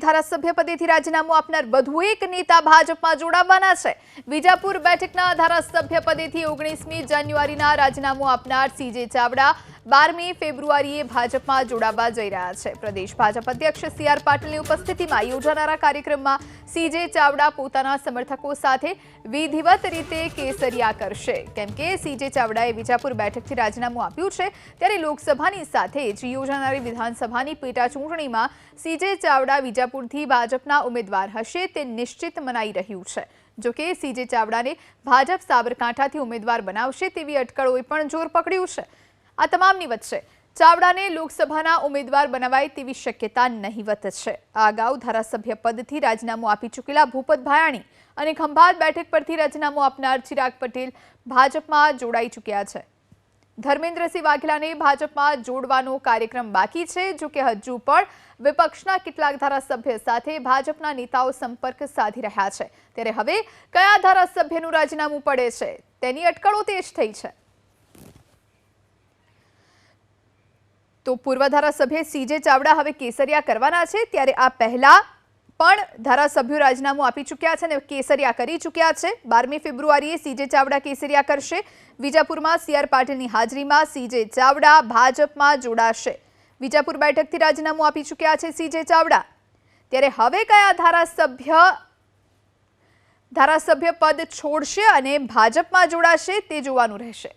ધારાસભ્ય પદેથી રાજીનામું આપનાર વધુ એક નેતા ભાજપમાં જોડાવાના છે। વિજાપુર બેઠકના ધારાસભ્ય પદેથી 19મી જાન્યુઆરીના રાજીનામું આપનાર સીજે ચાવડા 12મી ફેબ્રુઆરીએ ભાજપમાં જોડાવા જઈ રહ્યા છે। પ્રદેશ ભાજપ અધ્યક્ષ સી.આર. પાટીલની ઉપસ્થિતિમાં યોજાનારા કાર્યક્રમમાં સીજે ચાવડા પોતાના સમર્થકો સાથે વિધિવત રીતે કેસરિયા કરશે। કેમ કે સીજે ચાવડાએ વિજાપુર બેઠકથી રાજીનામું આપ્યું છે, ત્યારે લોકસભાની સાથે જ યોજાનારી વિધાનસભાની પેટા ચૂંટણીમાં સીજે ચાવડા વિજાપુરથી ભાજપના ઉમેદવાર હશે તે નિશ્ચિત મનાઈ રહ્યું છે। જો કે સીજે ચાવડાને ભાજપ સાબરકાંઠાથી ઉમેદવાર બનાવશે તેવી અટકળોએ પણ જોર પકડ્યું છે। આ તમામની વચ્ચે ચાવડાને લોકસભાના ઉમેદવાર બનાવાય તેવી શક્યતા નહીવત છે। આ અગાઉ ધારાસભ્ય પદથી રાજીનામું આપી ચૂકેલા ભૂપત ભાયાણી અને ખંભાત બેઠક પરથી રાજીનામું આપનાર ચિરાગ પટેલ ભાજપમાં જોડાઈ ચૂક્યા છે। ધર્મેન્દ્રસિંહ વાઘેલાને ભાજપમાં જોડવાનો કાર્યક્રમ બાકી છે। જો કે હજુ પણ વિપક્ષના કેટલાક ધારાસભ્ય સાથે ભાજપના નેતાઓ સંપર્ક સાધી રહ્યા છે, ત્યારે હવે કયા ધારાસભ્યનું રાજીનામું પડે છે તેની અટકળો તેજ થઈ છે। તો પૂર્વ ધારાસભ્ય સીજે ચાવડા હવે કેસરિયા કરવાના છે, ત્યારે આ પહેલા પણ ધારાસભ્યો રાજીનામું આપી ચૂક્યા છે અને કેસરિયા કરી ચૂક્યા છે। 12મી ફેબ્રુઆરીએ સીજે ચાવડા કેસરિયા કરશે। વિજાપુરમાં સી.આર. પાટીલની હાજરીમાં સીજે ચાવડા ભાજપમાં જોડાશે। વિજાપુર બેઠકથી રાજીનામું આપી ચૂક્યા છે સીજે ચાવડા, ત્યારે હવે કયા ધારાસભ્ય પદ છોડશે અને ભાજપમાં જોડાશે તે જોવાનું રહેશે।